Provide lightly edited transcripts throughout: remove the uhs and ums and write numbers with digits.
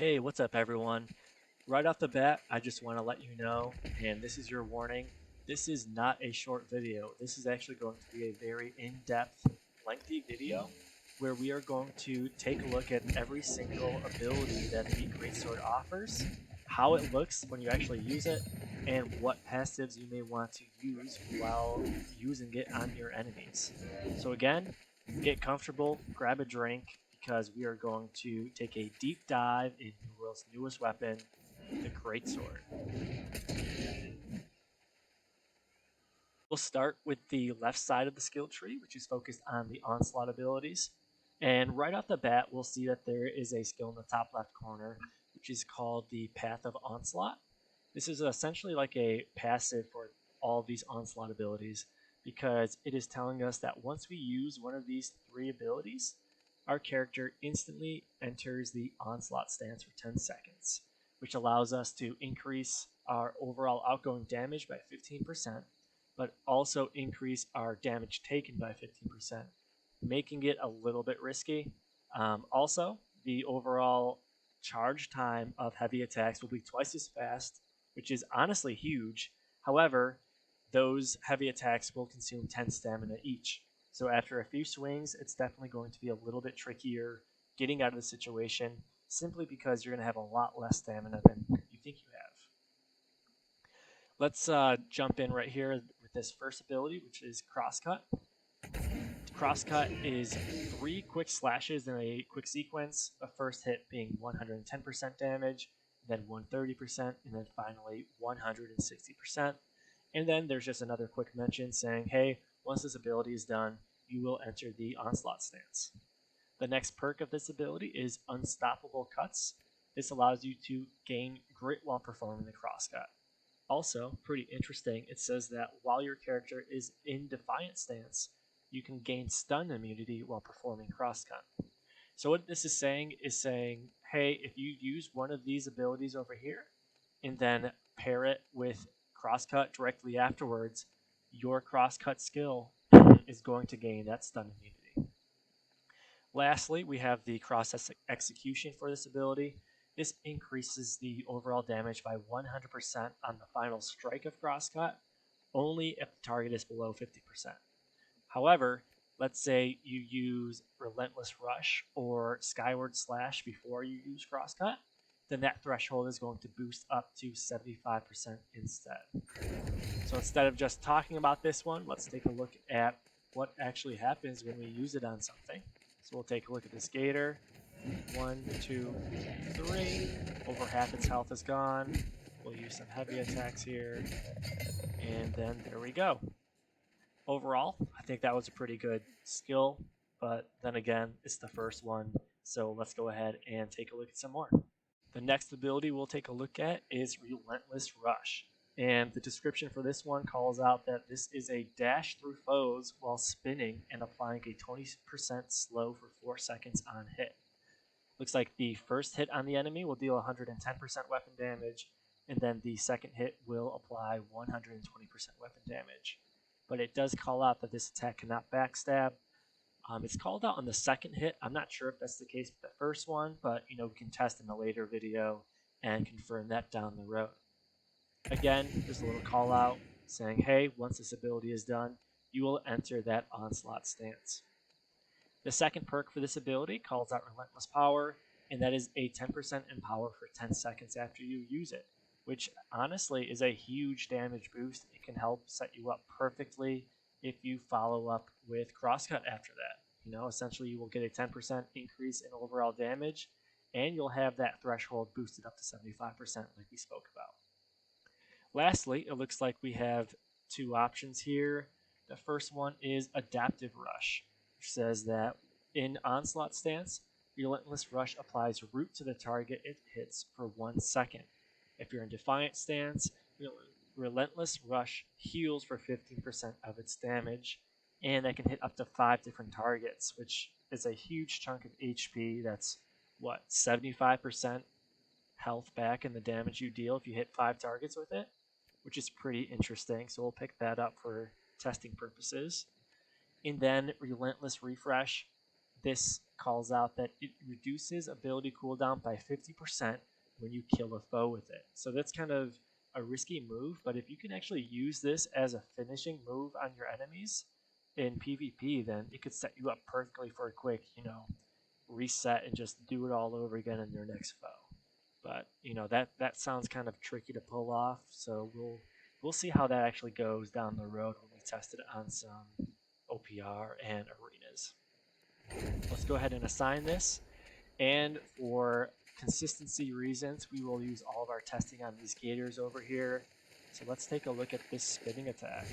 Hey, what's up, everyone? Right off the bat, I just want to let you know, and this is your warning, this is not a short video. This is actually going to be a very in-depth, lengthy video where we are going to take a look at every single ability that the Greatsword offers, how it looks when you actually use it, and what passives you may want to use while using it on your enemies. So again, get comfortable, grab a drink, because we are going to take a deep dive in the world's newest weapon, the Greatsword. We'll start with the left side of the skill tree, which is focused on the Onslaught abilities. And right off the bat, we'll see that there is a skill in the top left corner, which is called the Path of Onslaught. This is essentially like a passive for all of these Onslaught abilities, because it is telling us that once we use one of these three abilities, our character instantly enters the Onslaught stance for 10 seconds, which allows us to increase our overall outgoing damage by 15%, but also increase our damage taken by 15%, making it a little bit risky. Also, the overall charge time of heavy attacks will be twice as fast, which is honestly huge. However, those heavy attacks will consume 10 stamina each. So after a few swings, it's definitely going to be a little bit trickier getting out of the situation, simply because you're going to have a lot less stamina than you think you have. Let's jump in right here with this first ability, which is Crosscut. Crosscut is 3 quick slashes in a quick sequence, the first hit being 110% damage, then 130%, and then finally 160%. And then there's just another quick mention saying, hey, once this ability is done, you will enter the Onslaught stance. The next perk of this ability is Unstoppable Cuts. This allows you to gain grit while performing the Crosscut. Also, pretty interesting, it says that while your character is in Defiance stance, you can gain stun immunity while performing Crosscut. So what this is saying, hey, if you use one of these abilities over here, and then pair it with Crosscut directly afterwards, your Crosscut skill is going to gain that stun immunity. Lastly, we have the cross execution for this ability. This increases the overall damage by 100% on the final strike of Crosscut, only if the target is below 50%. However, let's say you use Relentless Rush or Skyward Slash before you use Crosscut, then that threshold is going to boost up to 75% instead. So instead of just talking about this one, let's take a look at what actually happens when we use it on something. So we'll take a look at this gator. 1, 2, 3. Over half its health is gone. We'll use some heavy attacks here. And then there we go. Overall, I think that was a pretty good skill, but then again, it's the first one, so let's go ahead and take a look at some more. The next ability we'll take a look at is Relentless Rush, and the description for this one calls out that this is a dash through foes while spinning and applying a 20% slow for 4 seconds on hit. Looks like the first hit on the enemy will deal 110% weapon damage, and then the second hit will apply 120% weapon damage. But it does call out that this attack cannot backstab. It's called out on the second hit. I'm not sure if that's the case with the first one, but we can test in a later video and confirm that down the road. Again, there's a little call out saying, hey, once this ability is done, you will enter that Onslaught stance. The second perk for this ability calls out Relentless Power, and that is a 10% in power for 10 seconds after you use it, which honestly is a huge damage boost. It can help set you up perfectly if you follow up with Crosscut after that. Essentially you will get a 10% increase in overall damage, and you'll have that threshold boosted up to 75% like we spoke about. Lastly, it looks like we have two options here. The first one is Adaptive Rush, which says that in Onslaught stance, Relentless Rush applies root to the target it hits for 1 second. If you're in Defiant stance, Relentless Rush heals for 15% of its damage, and that can hit up to 5 different targets, which is a huge chunk of HP. That's, 75% health back in the damage you deal if you hit 5 targets with it, which is pretty interesting, so we'll pick that up for testing purposes. And then Relentless Refresh. This calls out that it reduces ability cooldown by 50% when you kill a foe with it. So that's kind of a risky move, but if you can actually use this as a finishing move on your enemies in PvP, then it could set you up perfectly for a quick, reset and just do it all over again in your next foe. But that sounds kind of tricky to pull off, so we'll see how that actually goes down the road when we test it on some OPR and arenas. Let's go ahead and assign this, and for consistency reasons, we will use all of our testing on these gators over here. So let's take a look at this spinning attack.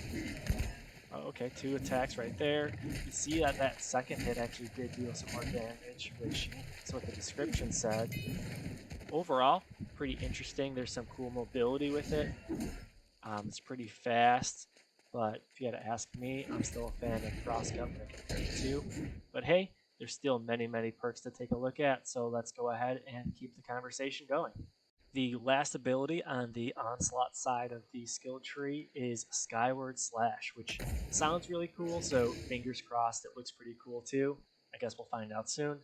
Oh, okay, 2 attacks right there. You see that second hit actually did deal some more damage, which is what the description said. Overall, pretty interesting. There's some cool mobility with it. It's pretty fast, but if you had to ask me, I'm still a fan of Crosscut when I compare the two. But hey, there's still many, many perks to take a look at, so let's go ahead and keep the conversation going. The last ability on the Onslaught side of the skill tree is Skyward Slash, which sounds really cool, so fingers crossed it looks pretty cool too. I guess we'll find out soon.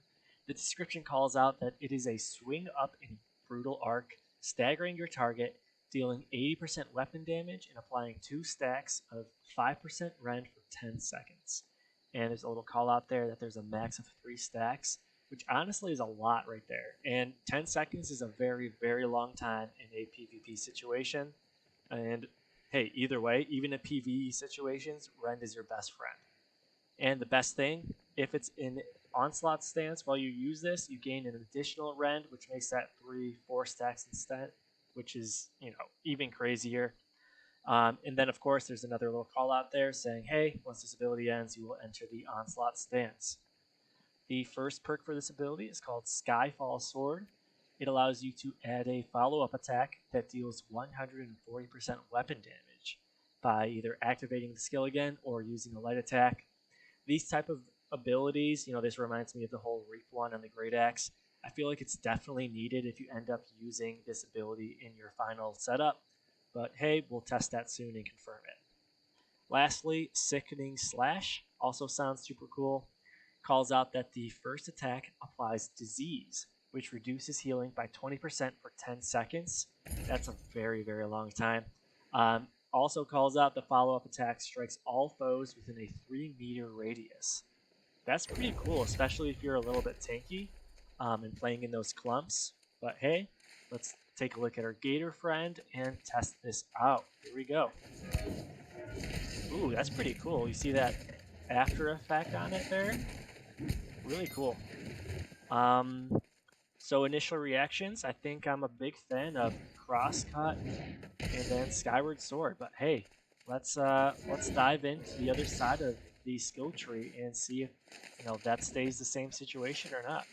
The description calls out that it is a swing up in brutal arc, staggering your target, dealing 80% weapon damage and applying 2 stacks of 5% rend for 10 seconds. And there's a little call out there that there's a max of 3 stacks, which honestly is a lot right there. And 10 seconds is a very, very long time in a PvP situation. And hey, either way, even in PvE situations, rend is your best friend. And the best thing, if it's in Onslaught stance while you use this, you gain an additional rend, which makes that 3-4 stacks instead, which is, even crazier. And then, of course, there's another little call out there saying, hey, once this ability ends, you will enter the Onslaught stance. The first perk for this ability is called Skyfall Sword. It allows you to add a follow-up attack that deals 140% weapon damage by either activating the skill again or using a light attack. These type of abilities, this reminds me of the whole Reap one on the Great Axe. I feel like it's definitely needed if you end up using this ability in your final setup, but hey, we'll test that soon and confirm it. Lastly, Sickening Slash also sounds super cool. Calls out that the first attack applies Disease, which reduces healing by 20% for 10 seconds. That's a very, very long time. Also calls out the follow-up attack strikes all foes within a 3-meter radius. That's pretty cool, especially if you're a little bit tanky and playing in those clumps. But hey, let's take a look at our Gator friend and test this out. Here we go. Ooh, that's pretty cool. You see that after effect on it there? Really cool. So initial reactions, I think I'm a big fan of Crosscut and then Skyward Sword. But hey, let's dive into the other side of the skill tree and see if that stays the same situation or not.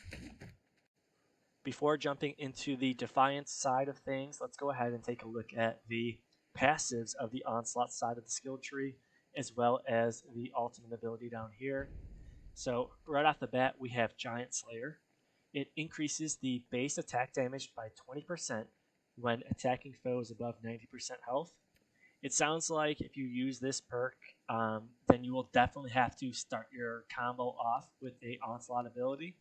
Before jumping into the Defiance side of things, let's go ahead and take a look at the passives of the Onslaught side of the skill tree, as well as the ultimate ability down here. So right off the bat, we have Giant Slayer. It increases the base attack damage by 20% when attacking foes above 90% health. It sounds like if you use this perk, then you will definitely have to start your combo off with the Onslaught ability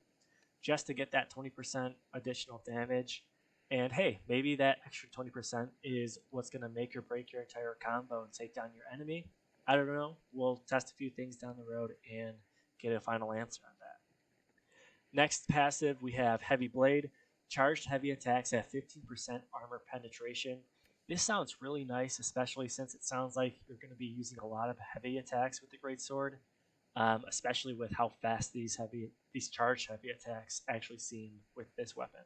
just to get that 20% additional damage. And hey, maybe that extra 20% is what's going to make or break your entire combo and take down your enemy. I don't know. We'll test a few things down the road and get a final answer on that. Next passive, we have Heavy Blade. Charged heavy attacks at 15% armor penetration. This sounds really nice, especially since it sounds like you're going to be using a lot of heavy attacks with the Greatsword, especially with how fast these charged heavy attacks actually seem with this weapon.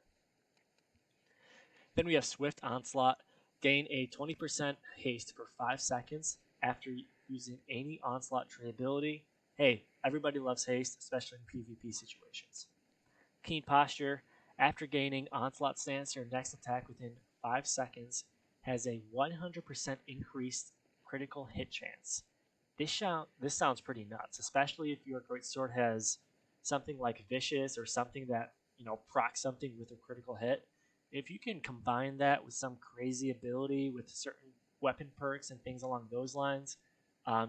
Then we have Swift Onslaught. Gain a 20% haste for 5 seconds after using any Onslaught tree ability. Hey, everybody loves haste, especially in PvP situations. Keen Posture. After gaining Onslaught stance, your next attack within 5 seconds has a 100% increased critical hit chance. This sounds pretty nuts, especially if your Greatsword has something like Vicious or something that procs something with a critical hit. If you can combine that with some crazy ability with certain weapon perks and things along those lines,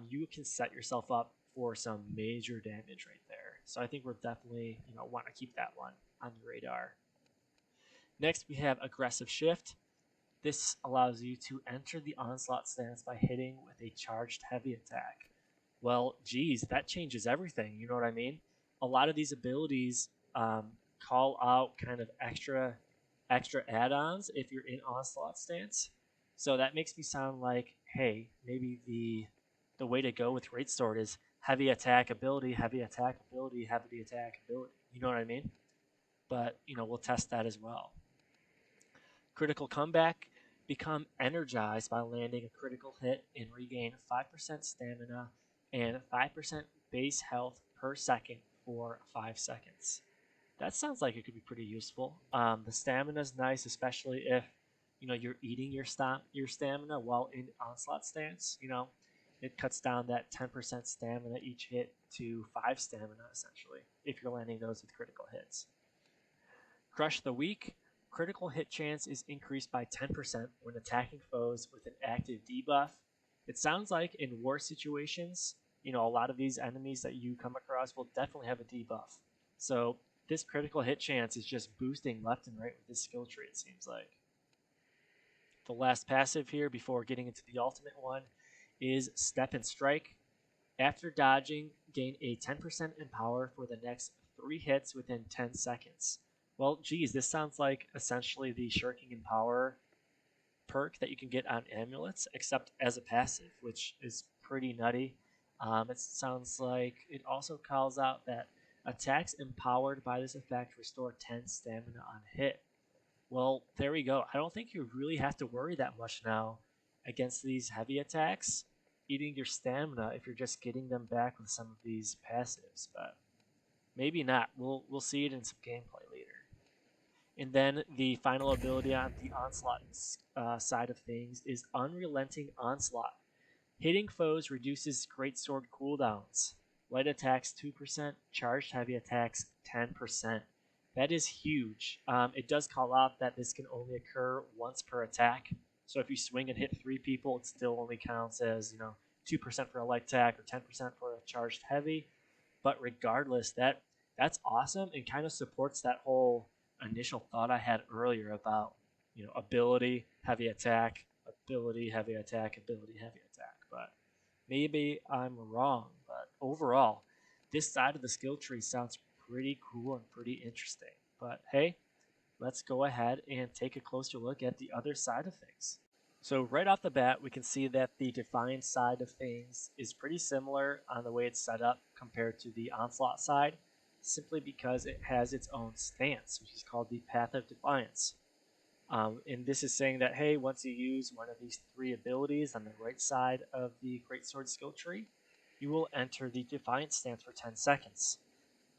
you can set yourself up for some major damage right there. So I think we're definitely, want to keep that one on the radar. Next, we have Aggressive Shift. This allows you to enter the Onslaught stance by hitting with a charged heavy attack. Well, geez, that changes everything. You know what I mean? A lot of these abilities call out kind of extra add-ons if you're in Onslaught stance. So that makes me sound like, hey, maybe the way to go with Greatsword is heavy attack ability, heavy attack ability, heavy attack ability. You know what I mean? But, we'll test that as well. Critical Comeback. Become energized by landing a critical hit and regain 5% stamina and 5% base health per second for 5 seconds. That sounds like it could be pretty useful. The stamina is nice, especially if you're eating your stamina while in Onslaught stance. It cuts down that 10% stamina each hit to 5 stamina essentially if you're landing those with critical hits. Crush the Weak. Critical hit chance is increased by 10% when attacking foes with an active debuff. It sounds like in war situations, a lot of these enemies that you come across will definitely have a debuff. So this critical hit chance is just boosting left and right with this skill tree, it seems like. The last passive here before getting into the ultimate one is Steadfast Strike. After dodging, gain a 10% in power for the next 3 hits within 10 seconds. Well, geez, this sounds like essentially the Shirking in Power perk that you can get on amulets, except as a passive, which is pretty nutty. It sounds like it also calls out that attacks empowered by this effect restore 10 stamina on hit. Well, there we go. I don't think you really have to worry that much now against these heavy attacks, eating your stamina if you're just getting them back with some of these passives, but maybe not. We'll see it in some gameplay later. And then the final ability on the Onslaught side of things is Unrelenting Onslaught. Hitting foes reduces Greatsword cooldowns. Light attacks 2%, charged heavy attacks 10%. That is huge. It does call out that this can only occur once per attack. So if you swing and hit 3 people, it still only counts as 2% for a light attack or 10% for a charged heavy. But regardless, that's awesome and kind of supports that whole initial thought I had earlier about ability, heavy attack, ability, heavy attack, ability, heavy attack. But maybe I'm wrong. But overall, this side of the skill tree sounds pretty cool and pretty interesting. But hey, let's go ahead and take a closer look at the other side of things. So right off the bat, we can see that the Defiance side of things is pretty similar on the way it's set up compared to the Onslaught side, simply because it has its own stance, which is called the Path of Defiance. And this is saying that, hey, once you use one of these 3 abilities on the right side of the Greatsword skill tree, you will enter the Defiance stance for 10 seconds.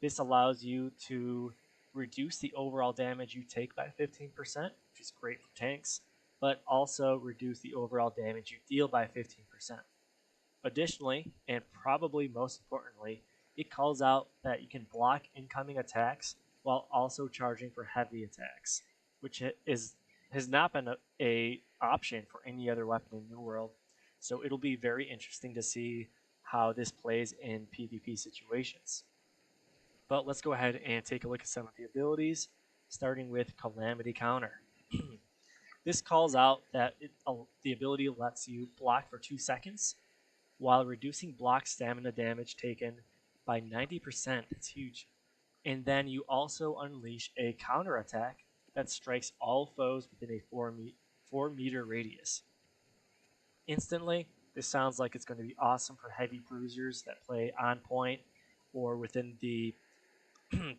This allows you to reduce the overall damage you take by 15%, which is great for tanks, but also reduce the overall damage you deal by 15%. Additionally, and probably most importantly, it calls out that you can block incoming attacks while also charging for heavy attacks, which has not been a option for any other weapon in New World. So it'll be very interesting to see how this plays in PvP situations. But let's go ahead and take a look at some of the abilities, starting with Calamity Counter. This calls out that the ability lets you block for 2 seconds while reducing block stamina damage taken by 90%. That's huge. And then you also unleash a counter attack that strikes all foes within a 4 meter radius. Instantly, this sounds like it's going to be awesome for heavy bruisers that play on point or within the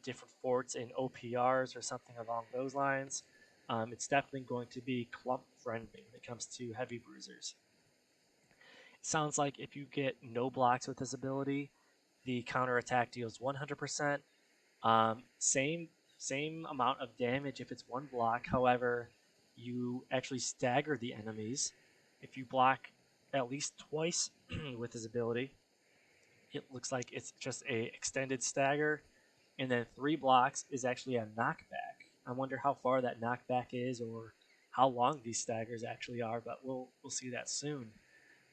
different forts in OPRs or something along those lines. It's definitely going to be clump friendly when it comes to heavy bruisers. It sounds like if you get no blocks with this ability, the counter attack deals 100%. Same amount of damage if it's 1 block. However, you actually stagger the enemies. If you block at least twice with this ability, it looks like it's just a extended stagger, and then 3 blocks is actually a knockback. I wonder how far that knockback is or how long these staggers actually are, but we'll see that soon.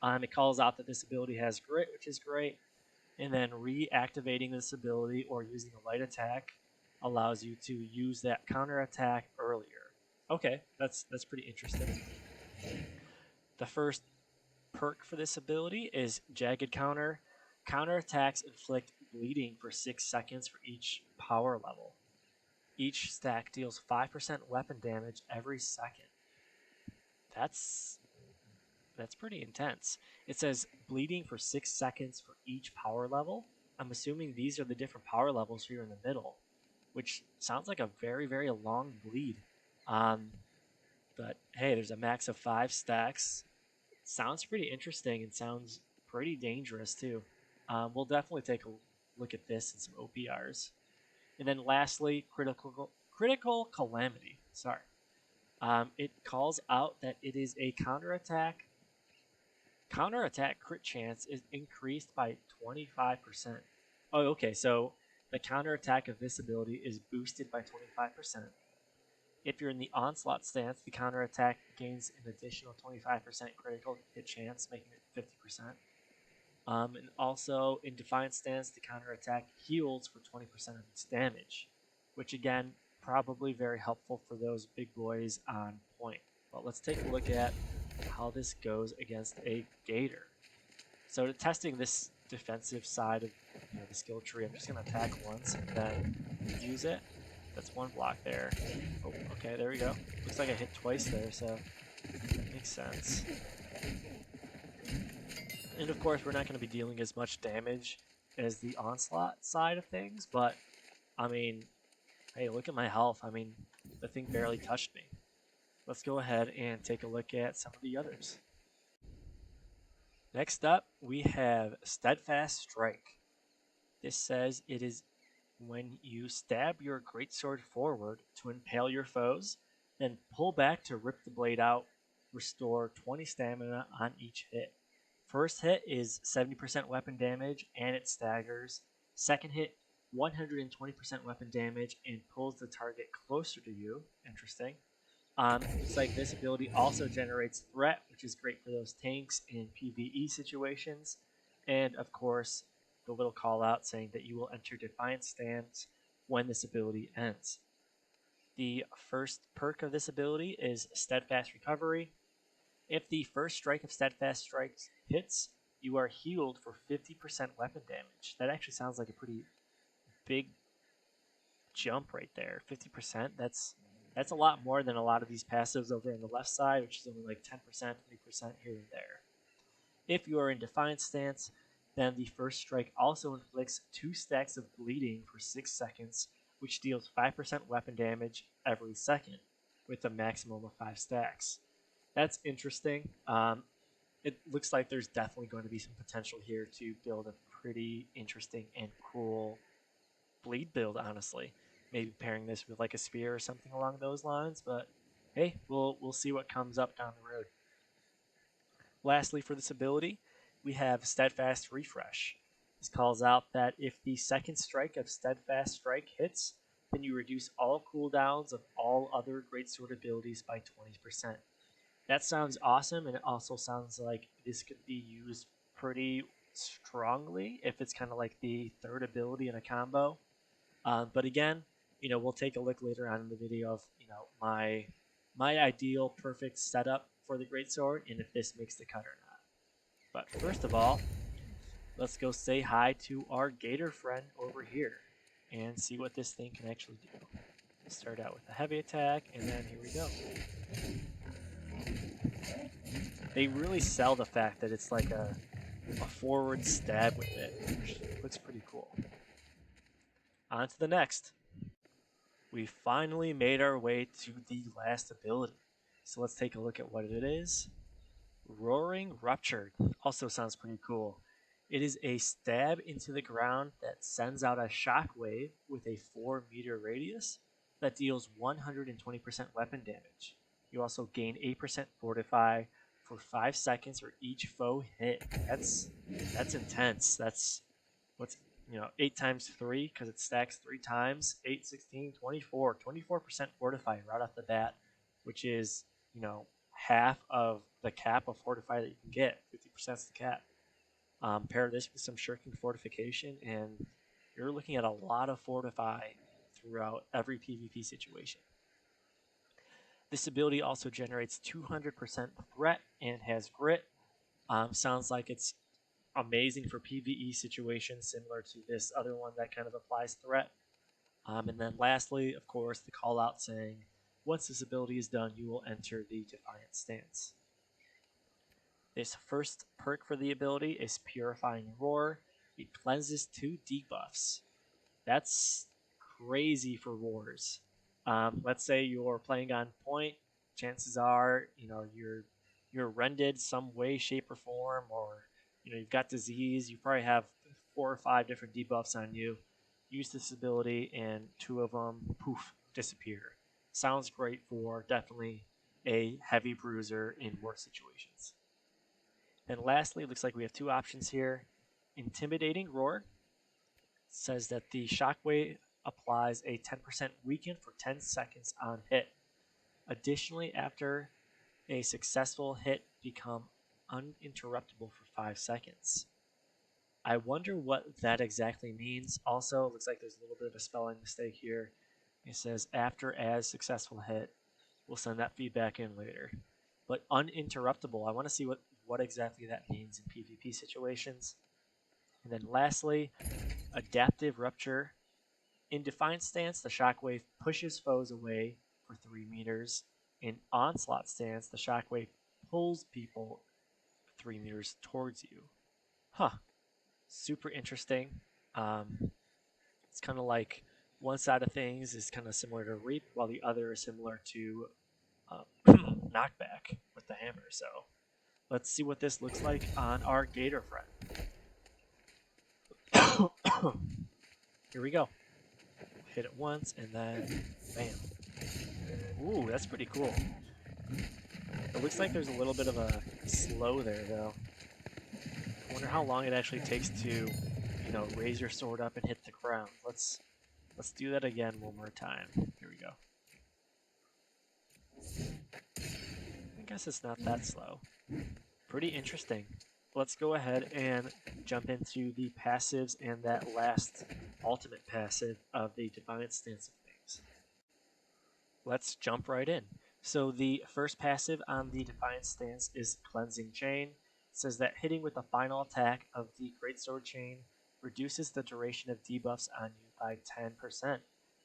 It calls out that this ability has grit, which is great. and then reactivating this ability or using a light attack allows you to use that counter attack earlier. Okay, that's pretty interesting. The first perk for this ability is Jagged Counter. Counter attacks inflict bleeding for 6 seconds for each power level. Each stack deals 5% weapon damage every second. That's pretty intense. It says bleeding for 6 seconds for each power level. I'm assuming these are the different power levels here in the middle, which sounds like a very, very long bleed. But hey, there's a max of 5 stacks. Sounds pretty interesting and sounds pretty dangerous too. We'll definitely take a look at this and some OPRs. And then lastly, critical calamity. Sorry. It calls out that it is a counterattack. Counterattack crit chance is increased by 25%. Oh, okay, so the counterattack of this ability is boosted by 25%. If you're in the Onslaught stance, the counterattack gains an additional 25% critical hit chance, making it 50%. And also, in Defiance stance, the counterattack heals for 20% of its damage, which again, probably very helpful for those big boys on point. But let's take a look at how this goes against a Gator. So testing this defensive side of the skill tree, I'm just going to attack once and then use it. That's one block there. Oh, okay, there we go. Looks like I hit twice there, so makes sense. And of course, we're not going to be dealing as much damage as the Onslaught side of things, but I mean, hey, look at my health. I mean, the thing barely touched me. Let's go ahead and take a look at some of the others. Next up, we have Steadfast Strike. This says it is when you stab your greatsword forward to impale your foes, then pull back to rip the blade out, restore 20 stamina on each hit. First hit is 70% weapon damage and it staggers. Second hit, 120% weapon damage and pulls the target closer to you. Interesting. Looks like this ability also generates threat, which is great for those tanks in PvE situations. And of course, the little call out saying that you will enter Defiance stance when this ability ends. The first perk of this ability is Steadfast Recovery. If the first strike of Steadfast Strike hits, you are healed for 50% weapon damage. That actually sounds like a pretty big jump right there. 50%, that's a lot more than a lot of these passives over on the left side, which is only like 10%, 20% here and there. If you are in Defiance stance, then the first strike also inflicts 2 stacks of bleeding for 6 seconds, which deals 5% weapon damage every second, with a maximum of 5 stacks. That's interesting. It looks like there's definitely going to be some potential here to build a pretty interesting and cool bleed build, honestly. Maybe pairing this with like a spear or something along those lines, but hey, we'll see what comes up down the road. Lastly, for this ability, we have Steadfast Refresh. This calls out that if the second strike of Steadfast Strike hits, then you reduce all cooldowns of all other Greatsword abilities by 20%. That sounds awesome, and it also sounds like this could be used pretty strongly if it's kind of like the third ability in a combo. But again, we'll take a look later on in the video of my ideal perfect setup for the Greatsword and if this makes the cut or not. But first of all, let's go say hi to our Gator friend over here and see what this thing can actually do. Start out with a heavy attack, and then here we go. They really sell the fact that it's like a forward stab with it, which looks pretty cool. On to the next. We finally made our way to the last ability. So let's take a look at what it is. Roaring Rupture also sounds pretty cool. It is a stab into the ground that sends out a shockwave with a 4-meter radius that deals 120% weapon damage. You also gain 8% Fortify for 5 seconds for each foe hit. That's intense. That's 8 times 3 because it stacks 3 times. 8, 16, 24. 24% Fortify right off the bat, which is, half of the cap of Fortify that you can get. 50% is the cap. Pair this with some Shirking Fortification, and you're looking at a lot of Fortify throughout every PvP situation. This ability also generates 200% threat and has grit. Sounds like it's amazing for PvE situations, similar to this other one that kind of applies threat. And then lastly, of course, the call out saying, once this ability is done, you will enter the Defiance stance. This first perk for the ability is Purifying Roar. It cleanses 2 debuffs. That's crazy for wars. Let's say you're playing on point. Chances are, you're rended some way, shape, or form, or you've got disease. You probably have 4 or 5 different debuffs on you. Use this ability, and 2 of them, poof, disappear. Sounds great for definitely a heavy bruiser in war situations. And lastly, it looks like we have 2 options here. Intimidating Roar says that the shockwave applies a 10% weaken for 10 seconds on hit. Additionally, after a successful hit, become uninterruptible for 5 seconds. I wonder what that exactly means. Also, it looks like there's a little bit of a spelling mistake here. It says after as successful hit. We'll send that feedback in later. But uninterruptible, I want to see what exactly that means in PvP situations. And then lastly, Adaptive Rupture. In Defiance stance, the shockwave pushes foes away for 3 meters. In Onslaught stance, the shockwave pulls people 3 meters towards you. Huh. Super interesting. It's kind of like one side of things is kind of similar to Reap, while the other is similar to Knockback with the hammer. So let's see what this looks like on our Gator friend. Here we go. Hit it once, and then bam. Ooh, that's pretty cool. It looks like there's a little bit of a slow there, though. I wonder how long it actually takes to, raise your sword up and hit the ground. Let's do that again one more time. Here we go. I guess it's not that slow. Pretty interesting. Let's go ahead and jump into the passives and that last ultimate passive of the Defiance stance of things. Let's jump right in. So the first passive on the Defiance stance is Cleansing Chain. It says that hitting with the final attack of the Greatsword Chain reduces the duration of debuffs on you by 10%.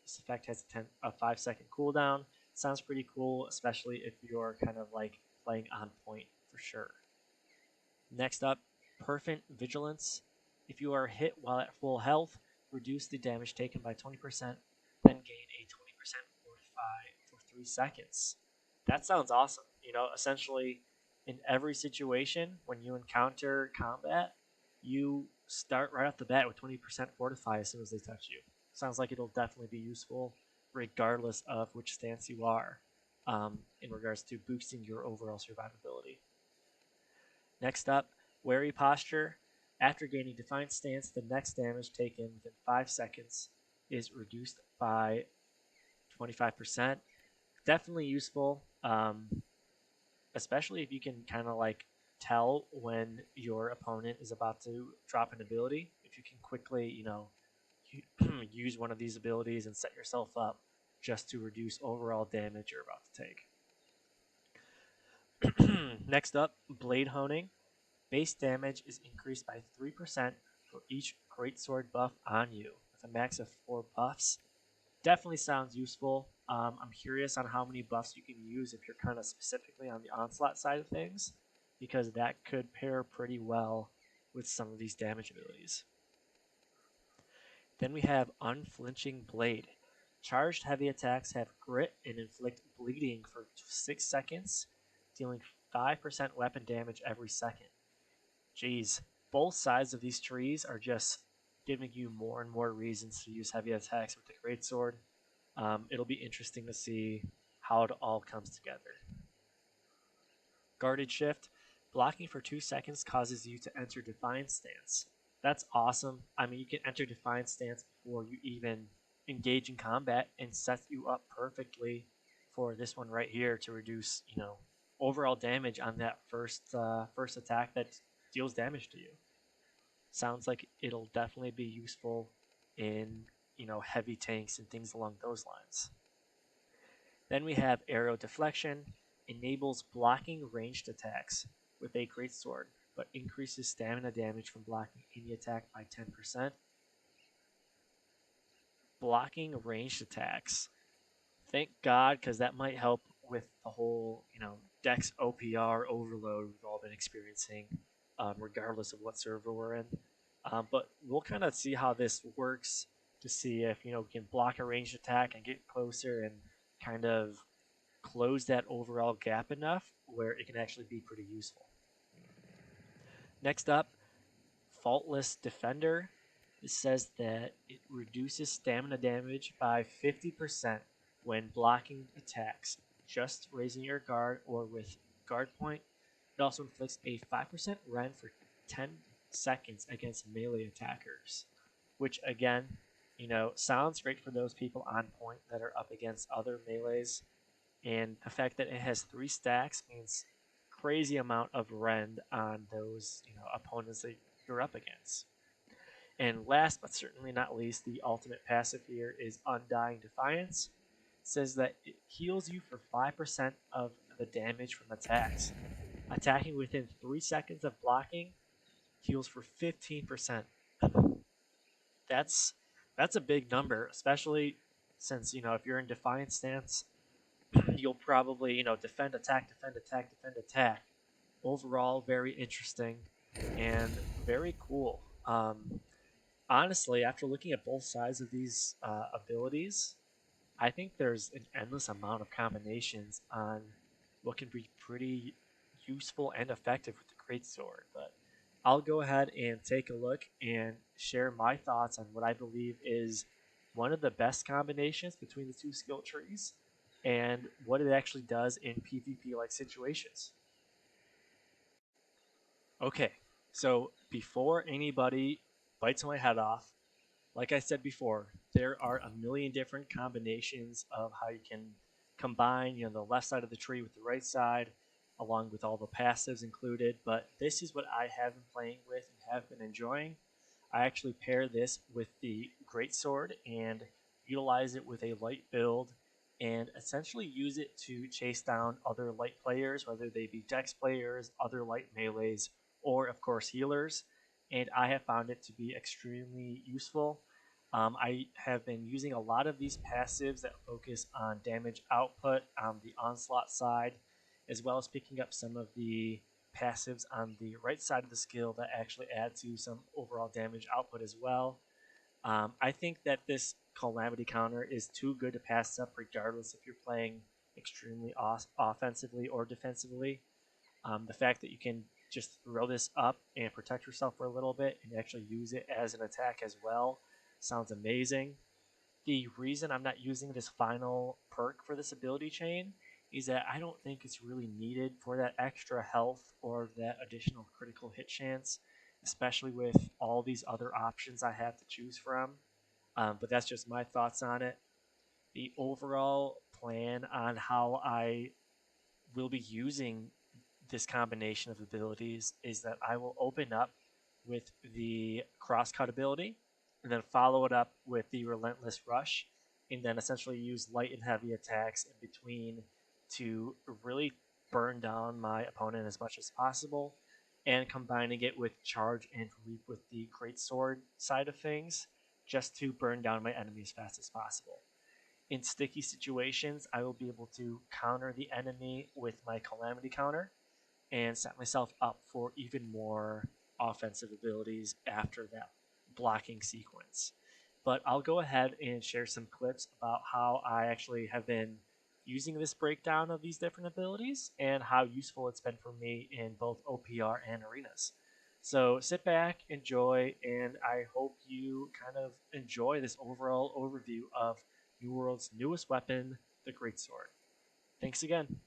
This effect has a 5-second cooldown. Sounds pretty cool, especially if you're kind of like playing on point for sure. Next up, Perfect Vigilance. If you are hit while at full health, reduce the damage taken by 20%, then gain a 20% fortify for 3 seconds. That sounds awesome. Essentially, in every situation, when you encounter combat, you start right off the bat with 20% fortify as soon as they touch you. Sounds like it'll definitely be useful regardless of which stance you are, in regards to boosting your overall survivability. Next up, Wary Posture. After gaining Defiance stance, the next damage taken within 5 seconds is reduced by 25%. Definitely useful, especially if you can kind of like tell when your opponent is about to drop an ability. If you can quickly, use one of these abilities and set yourself up just to reduce overall damage you're about to take. Next up, Blade Honing. Base damage is increased by 3% for each Greatsword buff on you, with a max of 4 buffs. Definitely sounds useful. I'm curious on how many buffs you can use if you're kind of specifically on the Onslaught side of things, because that could pair pretty well with some of these damage abilities. Then we have Unflinching Blade. Charged heavy attacks have grit and inflict bleeding for 6 seconds, dealing 5% weapon damage every second. Jeez, both sides of these trees are just giving you more and more reasons to use heavy attacks with the Greatsword. It'll be interesting to see how it all comes together. Guarded Shift. Blocking for 2 seconds causes you to enter Defiance stance. That's awesome. I mean, you can enter Defiance stance before you even engage in combat and sets you up perfectly for this one right here to reduce, overall damage on that first attack that deals damage to you. Sounds like it'll definitely be useful in, heavy tanks and things along those lines. Then we have Arrow Deflection, enables blocking ranged attacks with a Greatsword, but increases stamina damage from blocking any attack by 10%. Blocking ranged attacks. Thank God, because that might help with the whole, Dex OPR overload we've all been experiencing, regardless of what server we're in. But we'll kind of see how this works to see if, we can block a ranged attack and get closer and kind of close that overall gap enough where it can actually be pretty useful. Next up, Faultless Defender. It says that it reduces stamina damage by 50% when blocking attacks, just raising your guard or with guard point. It also inflicts a 5% rend for 10 seconds against melee attackers, which again, sounds great for those people on point that are up against other melees. And the fact that it has 3 stacks means crazy amount of rend on those, opponents that you're up against. And last but certainly not least, the ultimate passive here is Undying Defiance. It says that it heals you for 5% of the damage from attacks. Attacking within 3 seconds of blocking heals for 15%. That's a big number, especially since, if you're in Defiance stance, you'll probably, defend, attack, defend, attack, defend, attack. Overall, very interesting and very cool. Honestly, after looking at both sides of these abilities, I think there's an endless amount of combinations on what can be pretty useful and effective with the Greatsword. But I'll go ahead and take a look and share my thoughts on what I believe is one of the best combinations between the two skill trees and what it actually does in PvP-like situations. Okay, so before anybody bites my head off, like I said before, there are a million different combinations of how you can combine, the left side of the tree with the right side, along with all the passives included. But this is what I have been playing with and have been enjoying. I actually pair this with the Greatsword and utilize it with a light build and essentially use it to chase down other light players, whether they be Dex players, other light melees, or of course healers. And I have found it to be extremely useful. I have been using a lot of these passives that focus on damage output on the Onslaught side, as well as picking up some of the passives on the right side of the skill that actually add to some overall damage output as well. I think that this Calamity Counter is too good to pass up, regardless if you're playing extremely offensively or defensively. The fact that you can just throw this up and protect yourself for a little bit and actually use it as an attack as well sounds amazing. The reason I'm not using this final perk for this ability chain is that I don't think it's really needed for that extra health or that additional critical hit chance, especially with all these other options I have to choose from. But that's just my thoughts on it. The overall plan on how I will be using this combination of abilities is that I will open up with the Crosscut ability and then follow it up with the Relentless Rush, and then essentially use light and heavy attacks in between to really burn down my opponent as much as possible, and combining it with Charge and Reap with the Greatsword side of things just to burn down my enemy as fast as possible. In sticky situations, I will be able to counter the enemy with my Calamity Counter and set myself up for even more offensive abilities after that blocking sequence. But I'll go ahead and share some clips about how I actually have been using this breakdown of these different abilities and how useful it's been for me in both OPR and arenas. So sit back, enjoy, and I hope you kind of enjoy this overall overview of New World's newest weapon, the Greatsword. Thanks again.